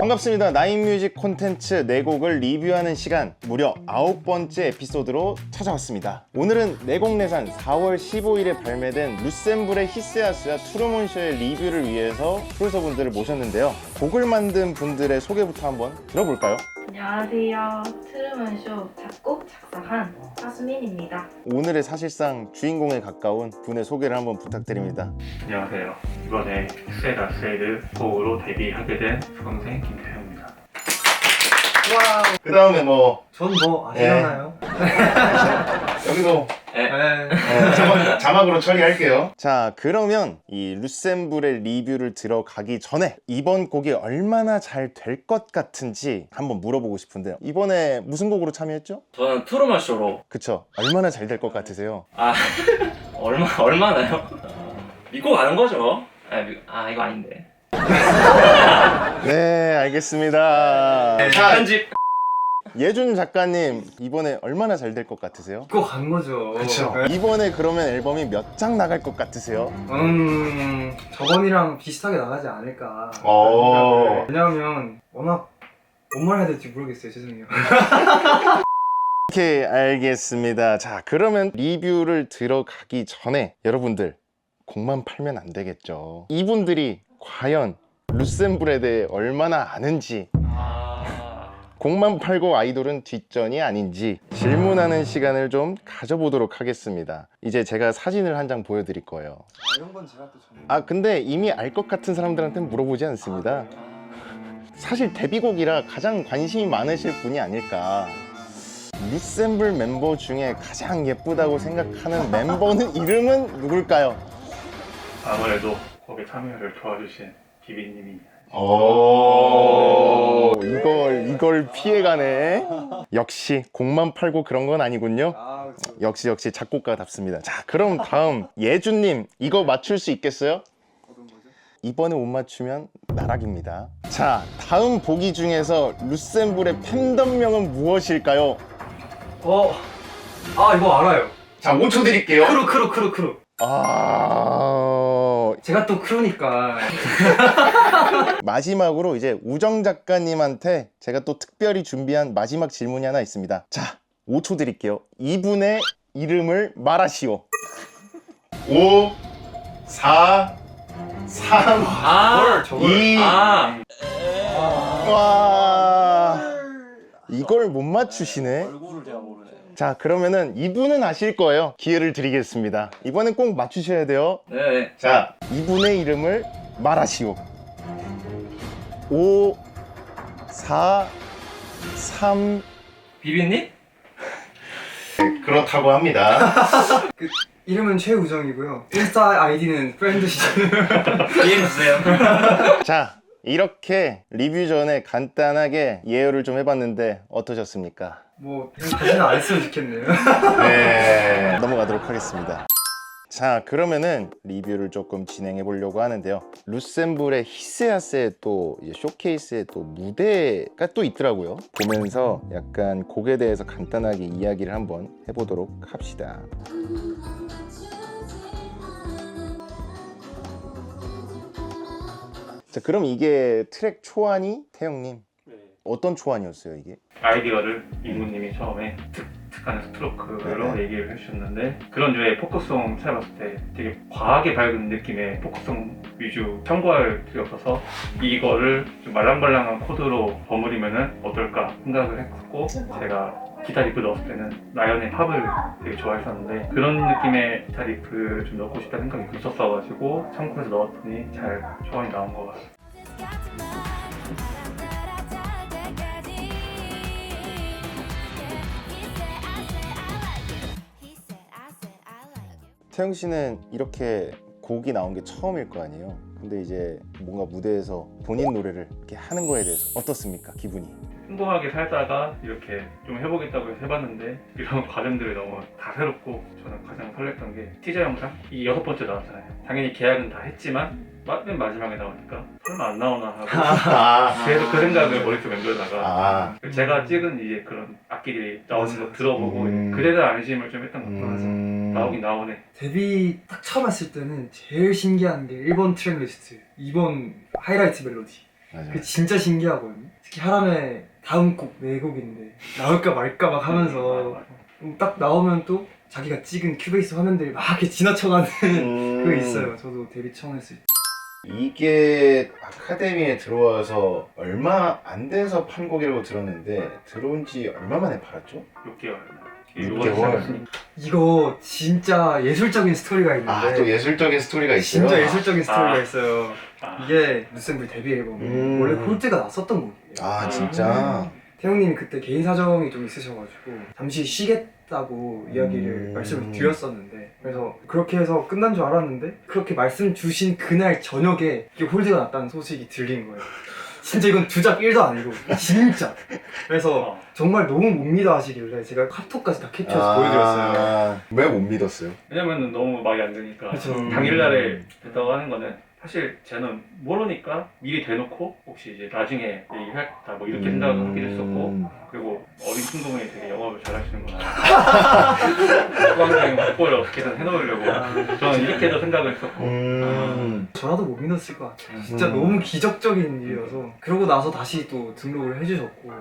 반갑습니다. 나인뮤직 콘텐츠 4곡을 리뷰하는 시간, 무려 9번째 에피소드로 찾아왔습니다. 오늘은 내곡내산 4월 15일에 발매된 루셈블의 히스야스와 투르몬쇼의 리뷰를 위해서 프로듀서분들을 모셨는데요. 곡을 만든 분들의 소개부터 한번 들어볼까요? 안녕하세요. 트루먼쇼 작곡, 작사한 하수민입니다. 오늘의 사실상 주인공에 가까운 분의 소개를 한번 부탁드립니다. 안녕하세요. 이번에 스웨다스웨드 곡으로 데뷔하게 된 수강생 김태형입니다. 와우. 그 다음에 뭐 전 뭐 아시잖아요. 여기도 자막으로 처리할게요. 자, 그러면 이 루셈블의 리뷰를 들어가기 전에 이번 곡이 얼마나 잘 될 것 같은지 한번 물어보고 싶은데요. 이번에 무슨 곡으로 참여했죠? 저는 트루먼쇼로. 그쵸? 얼마나 잘 될 것 같으세요? 얼마나요? 믿고 가는 거죠. 이거 아닌데. 네, 알겠습니다. 자, 편집. 예준 작가님, 이번에 얼마나 잘 될 것 같으세요? 믿고 간 거죠. 이번에 그러면 앨범이 몇 장 나갈 것 같으세요? 저번이랑 비슷하게 나가지 않을까. 왜냐하면 워낙 뭔 말 해야 될지 모르겠어요. 죄송해요. 오케이, 알겠습니다. 자, 그러면 리뷰를 들어가기 전에 여러분들 곡만 팔면 안 되겠죠. 이분들이 과연 루셈블에 대해 얼마나 아는지, 곡만 팔고 아이돌은 뒷전이 아닌지 질문하는 시간을 좀 가져보도록 하겠습니다. 이제 제가 사진을 한 장 보여드릴 거예요. 이런 건 제가 또 전문. 근데 이미 알 것 같은 사람들한테는 물어보지 않습니다. 사실 데뷔곡이라 가장 관심이 많으실 분이 아닐까. 루셈블 멤버 중에 가장 예쁘다고 생각하는 멤버는 이름은 누굴까요? 아무래도 곡에 참여를 도와주신 비비님이 이걸 피해가네. 역시 곡만 팔고 그런 건 아니군요. 역시 작곡가답습니다. 자, 그럼 다음 예준님, 이거 맞출 수 있겠어요? 어떤 거죠? 이번에 못 맞추면 나락입니다. 자, 다음 보기 중에서 루셈블의 팬덤명은 무엇일까요? 이거 알아요. 자, 5초 드릴게요. 크루. 아... 제가 또 크루니까. 마지막으로 이제 우정 작가님한테 제가 또 특별히 준비한 마지막 질문이 하나 있습니다. 자, 5초 드릴게요. 이분의 이름을 말하시오. 5, 4, 3, 저걸. 2. 아, 와, 이걸 못 맞추시네. 얼굴을 제가 모르네. 자, 그러면은 이분은 아실 거예요. 기회를 드리겠습니다. 이번엔 꼭 맞추셔야 돼요. 네. 자, 이분의 이름을 말하시오. 5, 4, 3. 비비님? 그렇다고 합니다. 이름은 최우정이고요. 인스타 아이디는 프렌드시죠. DM 주세요. 자, 이렇게 리뷰 전에 간단하게 예열을 좀 해봤는데 어떠셨습니까? 뭐 그냥 다시는 안 했으면 좋겠네요. 네, 넘어가도록 하겠습니다. 자, 그러면은 리뷰를 조금 진행해 보려고 하는데요. 루셈블의 히스야스의 또 이제 쇼케이스의 또 무대가 또 있더라고요. 보면서 약간 곡에 대해서 간단하게 이야기를 한번 해보도록 합시다. 자, 그럼 이게 트랙 초안이 태영님 어떤 초안이었어요 이게? 아이디어를 이모님이 처음에 특하는 스트로크로 네. 얘기를 해주셨는데 그런 류의 포크송 찾아봤을 때 되게 과하게 밝은 느낌의 포크송 위주 참고할 필요 없어서 이거를 좀 말랑말랑한 코드로 버무리면은 어떨까 생각을 했고, 제가 기타 리프 넣었을 때는 나연의 팝을 되게 좋아했었는데 그런 느낌의 기타 리프를 좀 넣고 싶다는 생각이 있었어가지고 참고해서 넣었더니 잘 초안이 나온 것 같아요. 태영 씨는 이렇게 곡이 나온 게 처음일 거 아니에요? 근데 이제 뭔가 무대에서 본인 노래를 이렇게 하는 거에 대해서 어떻습니까? 기분이? 평범하게 살다가 이렇게 좀 해보겠다고 해서 해봤는데 이런 과정들이 너무 다 새롭고, 저는 가장 설렜던 게 티저 영상 이 6번째 나왔잖아요. 당연히 계약은 다 했지만 맨 마지막에 나오니까 설마 안 나오나 하고 계속 그 생각을 머릿속에 맴돌다가 제가 찍은 이제 그런 악기들이 나오는 거 들어보고 그에 대한 안심을 좀 했던 것 같아서 나오긴 나오네. 데뷔 딱 처음 했을 때는 제일 신기한 게 1번 트랙 리스트, 2번 하이라이트 멜로디, 맞아. 그게 진짜 신기하거든요. 특히 하람의 다음 곡 네 곡인데 나올까 말까 막 하면서 딱 나오면 또 자기가 찍은 큐베이스 화면들이 막 이렇게 지나쳐가는 그거 있어요. 저도 데뷔 처음 했을 때. 이게 아카데미에 들어와서 얼마 안 돼서 판 곡이라고 들었는데 들어온 지 얼마 만에 팔았죠? 6개월. 6개월. 이거 진짜 예술적인 스토리가 있는데 아, 또 예술적인 스토리가 있어요? 진짜 예술적인 스토리가 아. 있어요. 아. 이게 루센블 데뷔 앨범 원래 홀드가 났었던 곡이에요. 아, 진짜? 태용님이 그때 개인 사정이 좀 있으셔가지고 잠시 쉬겠다고 이야기를 말씀을 드렸었는데 그래서 그렇게 해서 끝난 줄 알았는데 그렇게 말씀 주신 그날 저녁에 이게 홀드가 났다는 소식이 들린 거예요. 진짜 이건 주작 1도 아니고 진짜. 그래서 정말 너무 못 믿어 하시길래 제가 카톡까지 다 캡처해서 보여드렸어요. 왜 못 믿었어요? 왜냐면은 너무 말이 안 되니까. 그쵸. 당일날에 됐다고 하는 거는 사실 쟤는 모르니까 미리 대놓고 혹시 이제 나중에 얘기할까 뭐 이렇게 생각하기도 했었고 그리고 어린 친구분이 되게 영업을 잘 하시는구나. 후반적인 확보를 어떻게든 해놓으려고 저는 이렇게도 생각을 했었고 저라도 못 믿었을 것 같아요. 진짜 너무 기적적인 일이어서 그러고 나서 다시 또 등록을 해주셨고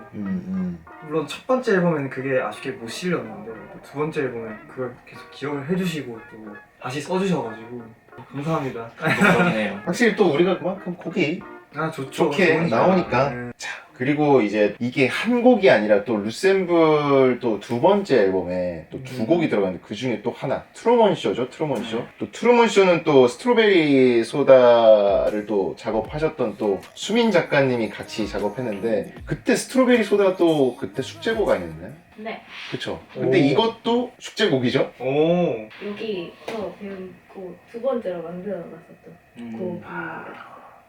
물론 첫 번째 앨범에는 그게 아쉽게 못 실렸는데 또 두 번째 앨범에 그걸 계속 기억을 해주시고 또 다시 써주셔가지고 감사합니다. 그러네요. 확실히 또 우리가 그만큼 곡이 아 좋죠. 좋게 좋으니까. 나오니까. 네. 그리고 이제 이게 한 곡이 아니라 또 루셈블 또 두 번째 앨범에 또 두 곡이 들어가는데 그 중에 또 하나 트루먼 쇼죠. 트루먼 쇼. 또 트루먼 쇼는 또 스트로베리 소다를 또 작업하셨던 또 수민 작가님이 같이 작업했는데 그때 스트로베리 소다가 또 그때 숙제곡 아니었나요? 네, 그쵸. 근데 오. 이것도 숙제곡이죠? 오. 여기서 배운 그 두 번째로 만들어놨었던 곡입니다.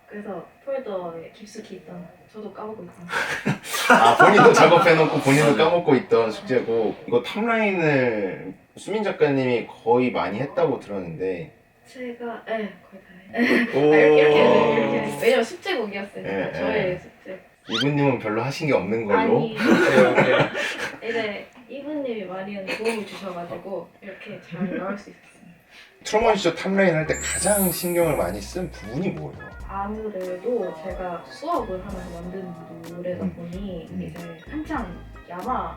그래서 폴더에 깊숙이 있던 저도 까먹고 있었어요. 아, 본인도 작업해놓고 본인도 까먹고 있던 숙제곡. 이거 탑라인을 수민 작가님이 거의 많이 했다고 들었는데 제가 거의 다 해요. 이렇게 왜냐면 숙제곡이었으니까 예, 저의 예. 숙제. 이분님은 별로 하신 게 없는 걸로. 아니 오케이. 이제 이분님이 많이 도움을 주셔가지고 이렇게 잘 나올 수 있었어요. 트루먼 쇼 탑라인 할 때 가장 신경을 많이 쓴 부분이 뭐예요? 아무래도 제가 수업을 하면서 만든 노래다 보니 이제 한창 야마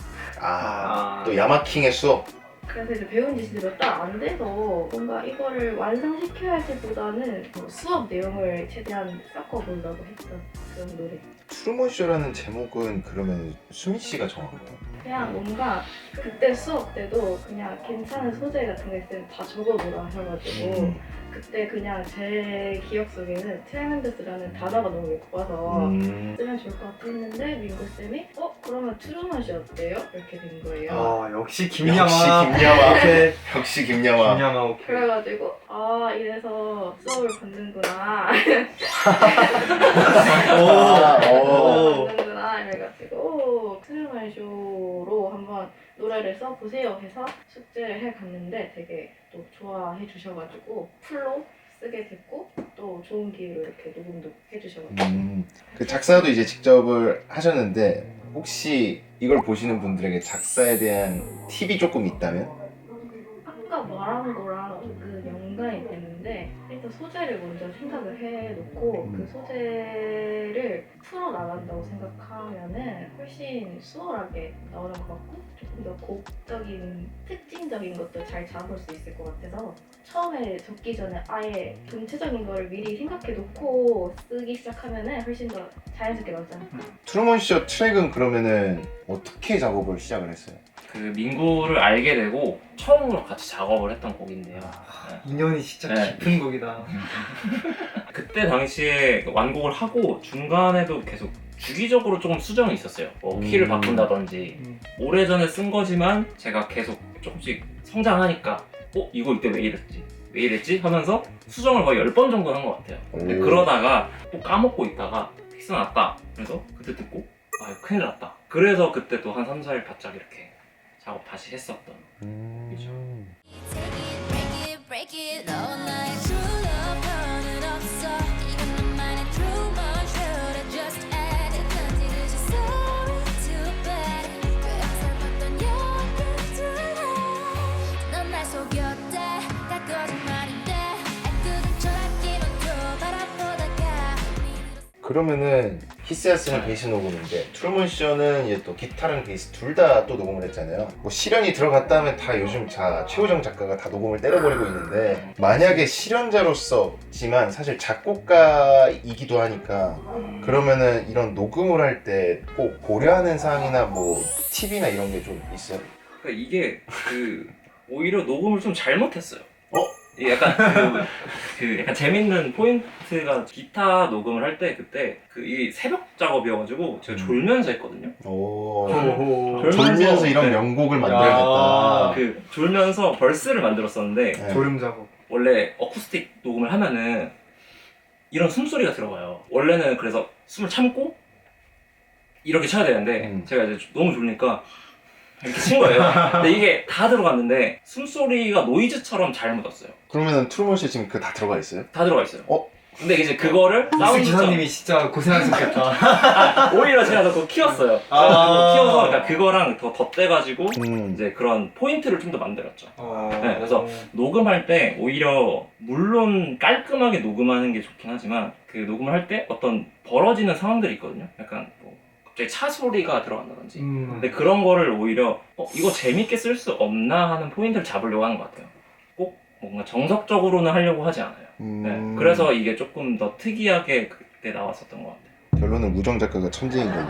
또 야마킹의 수업. 그래서 이제 배운 지 몇 달 안 돼서 뭔가 이거를 완성시켜야지보다는 수업 내용을 최대한 섞어보려고 했던 그런 노래. 트루먼 쇼라는 제목은 그러면 수민 씨가 정한 거예요? 그냥 뭔가 그때 수업 때도 그냥 괜찮은 소재 같은 거 있으면 다 적어보라 하셔가지고 그때 그냥 제 기억 속에는 트레멘더스라는 단어가 너무 예뻐서 쓰면 좋을 것 같아 했는데 민구쌤이 그러면 트루먼 쇼 어때요? 이렇게 된 거예요. 아 역시 김야마. 역시 김야마. 오케이. 역시 김야마. 김야마 오케이. 그래가지고 이래서 수업을 받는구나 받는구나 이래가지고 트루먼 쇼로 한번 노래를 써보세요 해서 숙제를 해갔는데 되게 또 좋아해 주셔가지고 풀로 쓰게 됐고 또 좋은 기회로 이렇게 녹음도 해주셔가지고 그 작사도 이제 직접을 하셨는데 혹시 이걸 보시는 분들에게 작사에 대한 팁이 조금 있다면? 아까 말한 거랑 그 연관이 되는데 일단 소재를 먼저 생각을 해놓고 그 소재를 풀어나간다고 생각하면은 훨씬 수월하게 나오는 것 같고 조금 더 곡적인 특징적인 것도 잘 잡을 수 있을 것 같아서 처음에 적기 전에 아예 전체적인 거를 미리 생각해놓고 쓰기 시작하면은 훨씬 더 자연스럽게 나오잖아요. 트루먼 쇼 트랙은 그러면은 어떻게 작업을 시작을 했어요? 그 민구를 알게 되고 처음으로 같이 작업을 했던 곡인데요. 인연이 진짜 네. 깊은 곡이다. 그때 당시에 완곡을 하고 중간에도 계속 주기적으로 조금 수정이 있었어요. 뭐 키를 바꾼다든지 오래전에 쓴 거지만 제가 계속 조금씩 성장하니까 이거 이때 왜 이랬지? 하면서 수정을 거의 10번 정도 한 것 같아요. 근데 그러다가 또 까먹고 있다가 픽스 났다. 그래서 그때 듣고 이거 큰일 났다. 그래서 그때 또 한 3, 4일 바짝 이렇게 작업 다시 했었던 그죠. break it all night. True love 변은 없어. 이건 너만의 true one should just add it. 편지듯이 sorry too bad. 꽤 어설펐던 your tonight. 넌 날 속였대. 다 거짓말인데. 애꿎은 척 아끼면 또 바라보다가 그러면은 히스야스는 베이스 녹음인데 트루먼 쇼는 이제 또 기타랑 베이스 둘 다 또 녹음을 했잖아요. 뭐 실현이 들어갔다 하면 다 요즘 최호정 작가가 다 녹음을 때려버리고 있는데 만약에 실현자로서지만 사실 작곡가이기도 하니까 그러면은 이런 녹음을 할 때 꼭 고려하는 사항이나 뭐 팁이나 이런 게 좀 있어요? 그러니까 이게 오히려 녹음을 좀 잘못했어요. 이게 약간 재밌는 포인트가 기타 녹음을 할 때 그때 이 새벽 작업이어가지고 제가 졸면서 했거든요. 오. 오호. 졸면서 이런 네. 명곡을 만들어냈다. 졸면서 벌스를 만들었었는데 네. 졸음 작업. 원래 어쿠스틱 녹음을 하면은 이런 숨소리가 들어가요. 원래는 그래서 숨을 참고 이렇게 쳐야 되는데 제가 이제 너무 졸리니까 이렇게 친 거예요. 근데 이게 다 들어갔는데 숨소리가 노이즈처럼 잘 묻었어요. 그러면은 트루먼 쇼 지금 다 들어가 있어요? 다 들어가 있어요. 어? 근데 이제 그거를 버스 사운드 기사님이 진짜 고생하셨겠다. 오히려 제가 더 그거 키웠어요. 키워서 그러니까 그거랑 더 덧대가지고 이제 그런 포인트를 좀 더 만들었죠. 네, 그래서 녹음할 때 오히려 물론 깔끔하게 녹음하는 게 좋긴 하지만 그 녹음을 할 때 어떤 벌어지는 상황들이 있거든요. 약간 뭐 갑자기 차 소리가 들어간다든지. 근데 그런 거를 오히려 이거 재밌게 쓸 수 없나 하는 포인트를 잡으려고 하는 것 같아요. 꼭 뭔가 정석적으로는 하려고 하지 않아요. 네, 그래서 이게 조금 더 특이하게 그때 나왔었던 것 같아요. 결론은 우정 작가가 천재인 걸로.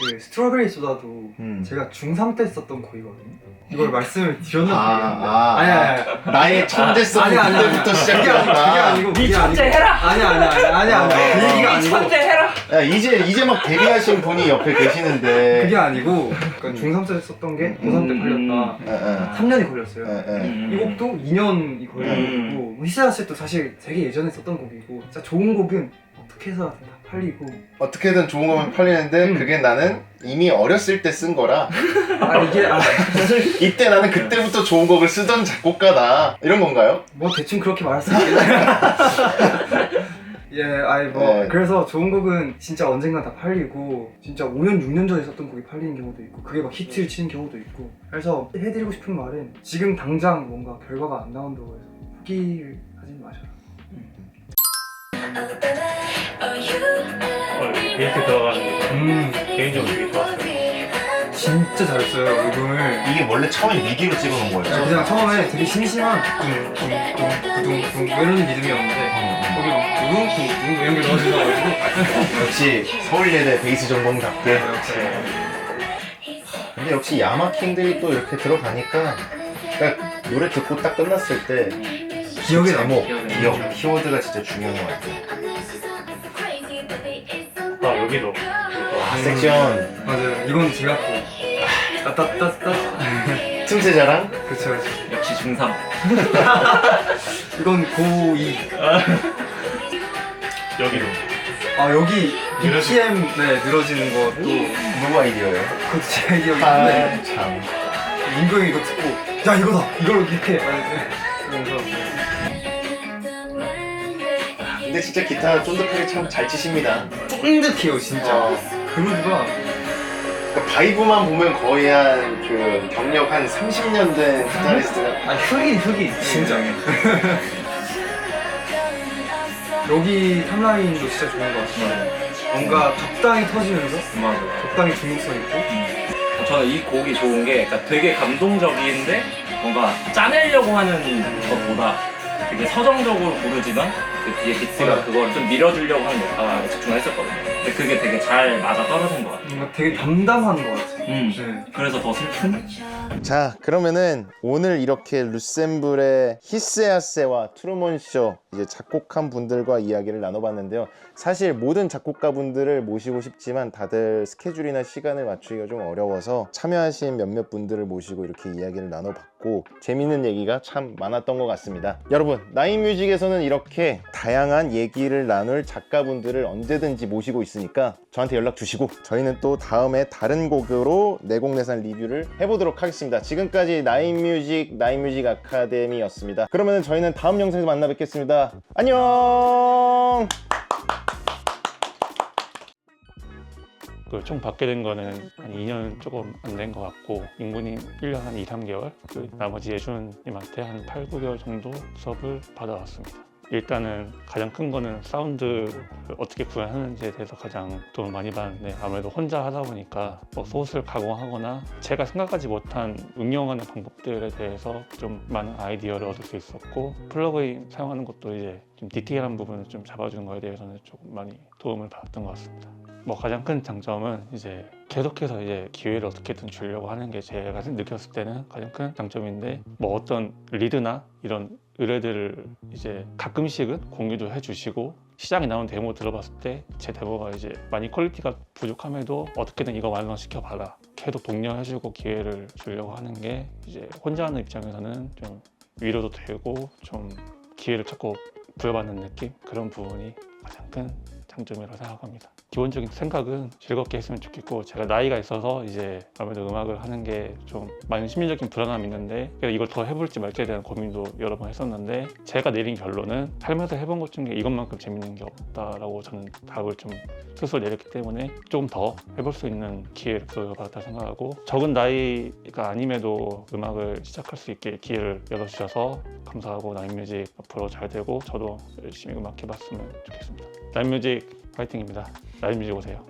그 스트로베리 소다도 제가 중3 때 썼던 곡이거든요. 이걸 말씀을 드렸는데 아니 나의 천재성이 그때부터 시작이었다. 네 천재 해라! 아니 그 얘기가 아니고 천재 해라! 야, 이제 막 데뷔하신 분이 옆에 계시는데. 그게 아니고 그러니까 중3 때 썼던 게 고3 때 팔렸다. 3년이 걸렸어요. 이 곡도 2년이 걸려가지고 히스야스도 사실 되게 예전에 썼던 곡이고 진짜 좋은 곡은 어떻게 해서든 다 팔리고 어떻게든 좋은 거면 팔리는데 그게 나는 이미 어렸을 때 쓴 거라 이때 나는 그때부터 좋은 곡을 쓰던 작곡가다 이런 건가요? 뭐 대충 그렇게 말할 수 있겠네. 예, 네. 그래서 좋은 곡은 진짜 언젠가 다 팔리고 진짜 5년, 6년 전에 썼던 곡이 팔리는 경우도 있고 그게 막 히트를 치는 경우도 있고 그래서 해드리고 싶은 말은 지금 당장 뭔가 결과가 안 나온다고 해서 포기를 하지 마셔라. 베이스 들어가는 게 개인적으로 되게 좋았어요. 진짜 잘했어요, 녹음을. 이게 원래 처음에 미디로 찍어놓은 거였죠? 그냥 처음에 되게 심심한 둥둥둥둥둥 이런 리듬이었는데 거기 막 둥둥둥 이런 게 넣어주셔가지고 역시 서울예대 베이스 전공답게. 역시 근데 역시 야마킹들이 또 이렇게 들어가니까 그러니까 노래 듣고 딱 끝났을 때 기억에 제목, 남어. 기억, 키워드가 진짜 중요한 것 같아요. 여기도 섹션 맞아요. 이건 제가 또 따따따따 틈새 자랑? 그쵸. 역시 중3. 이건 고2. 여기도 여기 BPM 늘어지는 것도 누구 아이디어예요? 그것도 제 아이디어인데 참. 민경이 이거 듣고 야 이거다! 이걸 이렇게 해! 그러면서 근데 진짜 기타 쫀득하게 참 잘 치십니다. 쫀득해요 진짜. 그루브가 그러니까 바이브만 보면 거의 한 그 경력 한 30년 된 기타리스트가 흑인 진짜. 여기 탑라인도 진짜 좋은 것 같아요. 뭔가 적당히 터지면서 적당히 중독성 있고 저는 이 곡이 좋은 게 그러니까 되게 감동적인데 뭔가 짜내려고 하는 것보다 되게 서정적으로 부르지만 그 뒤에 비트가 그걸 좀 밀어주려고 하는 역할에 집중을 했었거든요. 근데 그게 되게 잘 맞아 떨어진 것 같아요. 뭔가 되게 담담한 것 같아요. 네. 그래서 더 슬픈? 자, 그러면은 오늘 이렇게 루셈블의 히스야세와 트루먼 쇼 이제 작곡한 분들과 이야기를 나눠봤는데요. 사실 모든 작곡가 분들을 모시고 싶지만 다들 스케줄이나 시간을 맞추기가 좀 어려워서 참여하신 몇몇 분들을 모시고 이렇게 이야기를 나눠봤고 재밌는 얘기가 참 많았던 것 같습니다. 여러분, 나인뮤직에서는 이렇게 다양한 얘기를 나눌 작가분들을 언제든지 모시고 있으니까 저한테 연락 주시고 저희는 또 다음에 다른 곡으로 내곡내산 리뷰를 해보도록 하겠습니다. 지금까지 나인뮤직 아카데미였습니다. 그러면 저희는 다음 영상에서 만나 뵙겠습니다. 안녕. 그 총 받게 된 거는 한 2년 조금 안 된 것 같고 인군이 1년 한 2, 3개월 그 나머지 예준님한테 한 8, 9개월 정도 수업을 받아왔습니다. 일단은 가장 큰 거는 사운드를 어떻게 구현하는지에 대해서 가장 도움을 많이 받는데 아무래도 혼자 하다 보니까 뭐 소스를 가공하거나 제가 생각하지 못한 응용하는 방법들에 대해서 좀 많은 아이디어를 얻을 수 있었고 플러그인 사용하는 것도 이제 좀 디테일한 부분을 좀 잡아주는 거에 대해서는 조금 많이 도움을 받았던 것 같습니다. 뭐 가장 큰 장점은 이제 계속해서 이제 기회를 어떻게든 주려고 하는 게 제가 느꼈을 때는 가장 큰 장점인데 뭐 어떤 리드나 이런 의뢰들을 이제 가끔씩은 공유도 해주시고 시장에 나온 데모 들어봤을 때 제 데모가 이제 많이 퀄리티가 부족함에도 어떻게든 이거 완성시켜 봐라 계속 독려해주고 기회를 주려고 하는 게 이제 혼자 하는 입장에서는 좀 위로도 되고 좀 기회를 자꾸 부여받는 느낌 그런 부분이 가장 큰 장점이라고 생각합니다. 기본적인 생각은 즐겁게 했으면 좋겠고 제가 나이가 있어서 이제 아무래도 음악을 하는 게 좀 많은 심리적인 불안함이 있는데 이걸 더 해볼지 말지에 대한 고민도 여러 번 했었는데 제가 내린 결론은 살면서 해본 것 중에 이것만큼 재밌는 게 없다라고 저는 답을 좀 스스로 내렸기 때문에 조금 더 해볼 수 있는 기회를 부여받았다 생각하고 적은 나이가 아님에도 음악을 시작할 수 있게 기회를 열어주셔서 감사하고 나인뮤직 앞으로 잘 되고 저도 열심히 음악 해봤으면 좋겠습니다. 나인뮤직 파이팅입니다. 나인뮤직 오세요.